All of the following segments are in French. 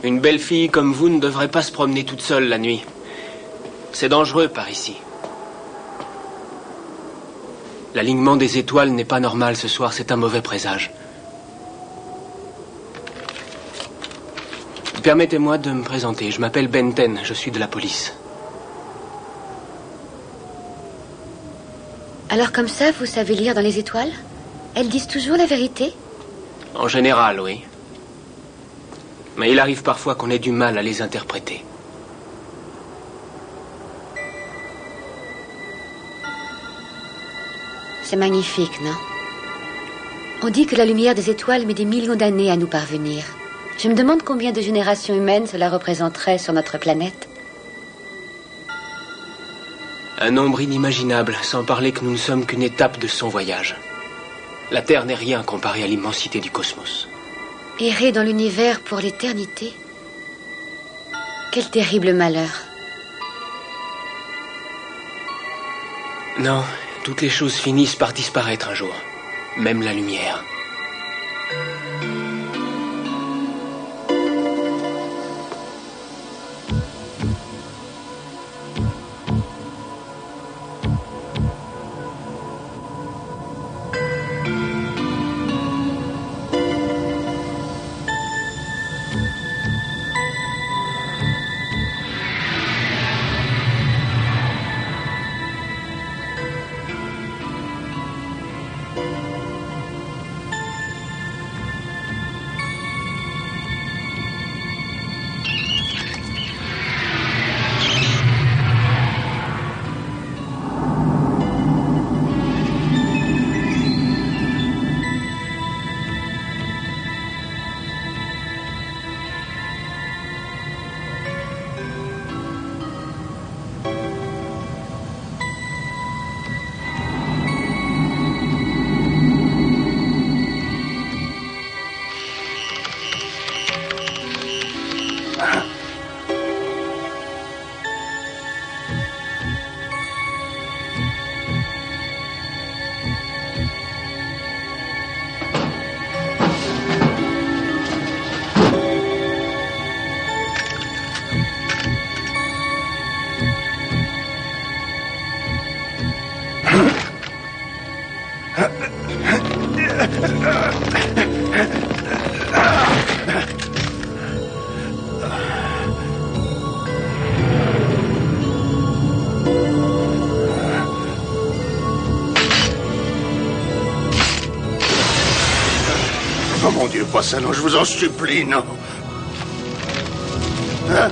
Une belle fille comme vous ne devrait pas se promener toute seule la nuit. C'est dangereux par ici. L'alignement des étoiles n'est pas normal ce soir, c'est un mauvais présage. Permettez-moi de me présenter. Je m'appelle Benten, je suis de la police. Alors comme ça, vous savez lire dans les étoiles? Elles disent toujours la vérité? En général, oui. Mais il arrive parfois qu'on ait du mal à les interpréter. C'est magnifique, non? On dit que la lumière des étoiles met des millions d'années à nous parvenir. Je me demande combien de générations humaines cela représenterait sur notre planète. Un nombre inimaginable, sans parler que nous ne sommes qu'une étape de son voyage. La Terre n'est rien comparée à l'immensité du cosmos. Errer dans l'univers pour l'éternité? Quel terrible malheur. Non, toutes les choses finissent par disparaître un jour. Même la lumière. Oh mon Dieu, pas ça, non, je vous en supplie, non. Hein?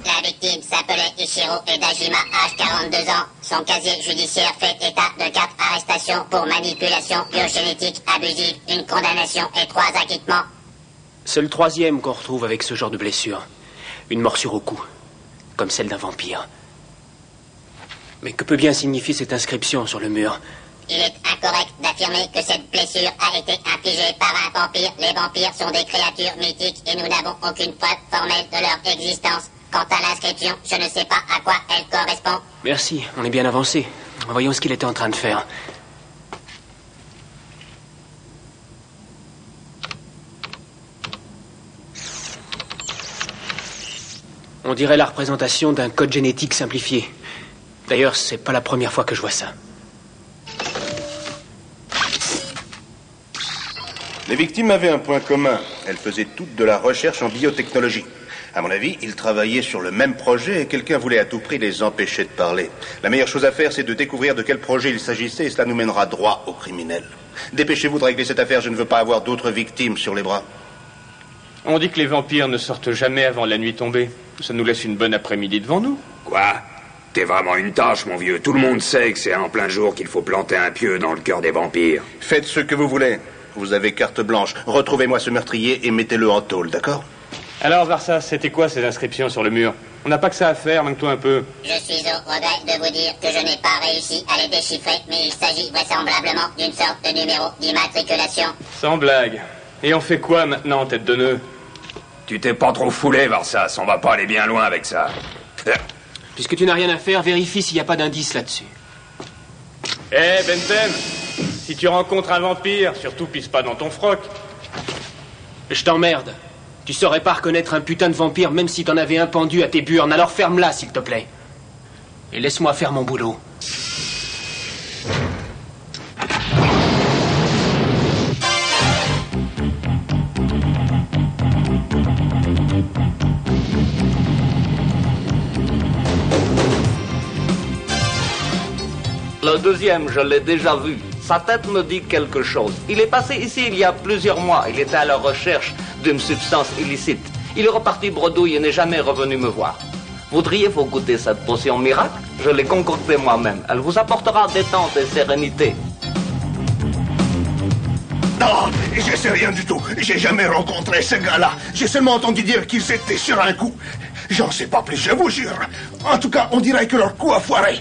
La victime s'appelait Ichiro Edajima, âge 42 ans. Son casier judiciaire fait état de 4 arrestations pour manipulation biogénétique abusive, une condamnation et 3 acquittements. C'est le 3e qu'on retrouve avec ce genre de blessure. Une morsure au cou, comme celle d'un vampire. Mais que peut bien signifier cette inscription sur le mur? Il est incorrect d'affirmer que cette blessure a été infligée par un vampire. Les vampires sont des créatures mythiques et nous n'avons aucune preuve formelle de leur existence. Quant à l'inscription, je ne sais pas à quoi elle correspond. Merci, on est bien avancé. Voyons ce qu'il était en train de faire. On dirait la représentation d'un code génétique simplifié. D'ailleurs, c'est pas la première fois que je vois ça. Les victimes avaient un point commun. Elles faisaient toutes de la recherche en biotechnologie. À mon avis, ils travaillaient sur le même projet et quelqu'un voulait à tout prix les empêcher de parler. La meilleure chose à faire, c'est de découvrir de quel projet il s'agissait et cela nous mènera droit aux criminels. Dépêchez-vous de régler cette affaire, je ne veux pas avoir d'autres victimes sur les bras. On dit que les vampires ne sortent jamais avant la nuit tombée. Ça nous laisse une bonne après-midi devant nous. Quoi? T'es vraiment une tâche, mon vieux. Tout le monde sait que c'est en plein jour qu'il faut planter un pieu dans le cœur des vampires. Faites ce que vous voulez. Vous avez carte blanche. Retrouvez-moi ce meurtrier et mettez-le en tôle, d'accord? Alors, Varsa, c'était quoi ces inscriptions sur le mur? On n'a pas que ça à faire, manque-toi un peu. Je suis au regret de vous dire que je n'ai pas réussi à les déchiffrer, mais il s'agit vraisemblablement d'une sorte de numéro d'immatriculation. Sans blague. Et on fait quoi maintenant, tête de nœud? Tu t'es pas trop foulé, Varsas. On va pas aller bien loin avec ça. Puisque tu n'as rien à faire, vérifie s'il n'y a pas d'indice là-dessus. Eh, Benton, si tu rencontres un vampire, surtout pisse pas dans ton froc. Je t'emmerde. Tu saurais pas reconnaître un putain de vampire même si t'en avais un pendu à tes burnes, alors ferme-la, s'il te plaît. Et laisse-moi faire mon boulot. Le deuxième, je l'ai déjà vu. Sa tête me dit quelque chose. Il est passé ici il y a plusieurs mois. Il était à la recherche d'une substance illicite. Il est reparti bredouille et n'est jamais revenu me voir. Voudriez-vous goûter cette potion miracle? Je l'ai concoctée moi-même. Elle vous apportera détente et sérénité. Non, je sais rien du tout. J'ai jamais rencontré ce gars-là. J'ai seulement entendu dire qu'ils étaient sur un coup. J'en sais pas plus, je vous jure. En tout cas, on dirait que leur coup a foiré.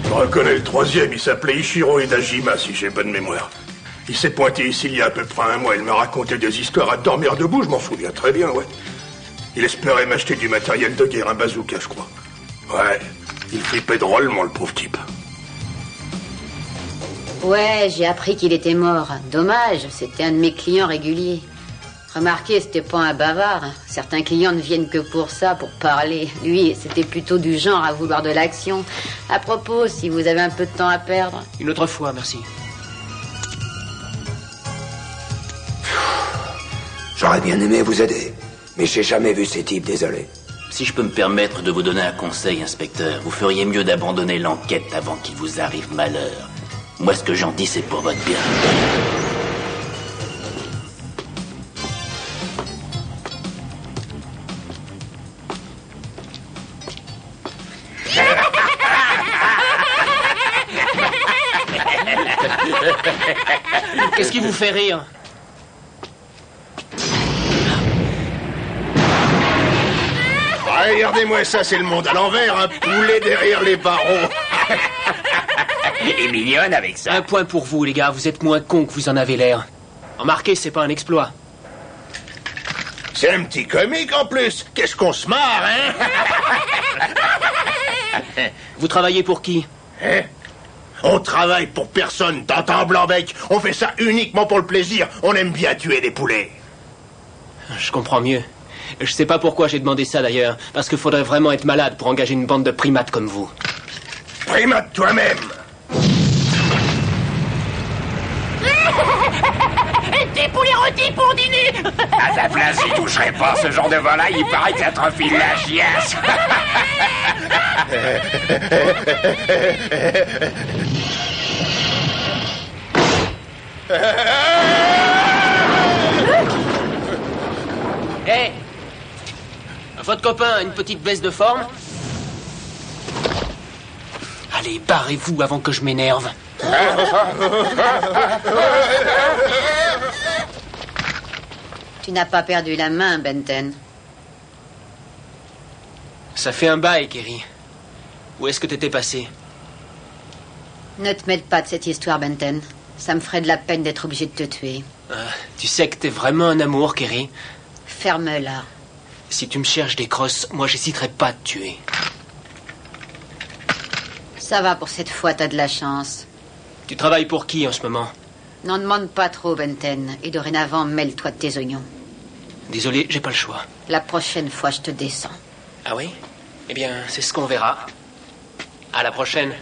Je reconnais le troisième, il s'appelait Ichiro Edajima, si j'ai bonne mémoire. Il s'est pointé ici il y a à peu près un mois, il m'a raconté des histoires à dormir debout, je m'en souviens très bien, ouais. Il espérait m'acheter du matériel de guerre, un bazooka, je crois. Ouais, il flippait drôlement, le pauvre type. Ouais, j'ai appris qu'il était mort. Dommage, c'était un de mes clients réguliers. Remarquez, c'était pas un bavard. Certains clients ne viennent que pour ça, pour parler. Lui, c'était plutôt du genre à vouloir de l'action. À propos, si vous avez un peu de temps à perdre... Une autre fois, merci. J'aurais bien aimé vous aider, mais j'ai jamais vu ces types, désolé. Si je peux me permettre de vous donner un conseil, inspecteur, vous feriez mieux d'abandonner l'enquête avant qu'il vous arrive malheur. Moi, ce que j'en dis, c'est pour votre bien. Qu'est-ce qui vous fait rire? Regardez-moi ça, c'est le monde à l'envers, un poulet derrière les barreaux. Et mignonne avec ça. Un point pour vous, les gars, vous êtes moins cons que vous en avez l'air. Remarquez, c'est pas un exploit. C'est un petit comique en plus. Qu'est-ce qu'on se marre, hein? Vous travaillez pour qui? Hein? On travaille pour personne, t'entends, Blanc-Bec? On fait ça uniquement pour le plaisir. On aime bien tuer des poulets. Je comprends mieux. Je sais pas pourquoi j'ai demandé ça d'ailleurs, parce qu'il faudrait vraiment être malade pour engager une bande de primates comme vous. Primate toi-même. Des poulets rôtis pour dîner. À ta place, j'y toucherai pas. Ce genre de volaille, il paraît que ça te refile la chiasse. Hé! Votre copain a une petite baisse de forme? Allez, barrez-vous avant que je m'énerve. Tu n'as pas perdu la main, Benton. Ça fait un bail, Kerry. Où est-ce que t'étais passé? Ne te mêle pas de cette histoire, Benton. Ça me ferait de la peine d'être obligé de te tuer. Tu sais que t'es vraiment un amour, Kerry. Ferme-la. Si tu me cherches des crosses, moi j'hésiterai pas à te tuer. Ça va pour cette fois, t'as de la chance. Tu travailles pour qui en ce moment? N'en demande pas trop, Benton. Et dorénavant, mêle-toi de tes oignons. Désolé, j'ai pas le choix. La prochaine fois, je te descends. Ah oui? Eh bien, c'est ce qu'on verra. À la prochaine.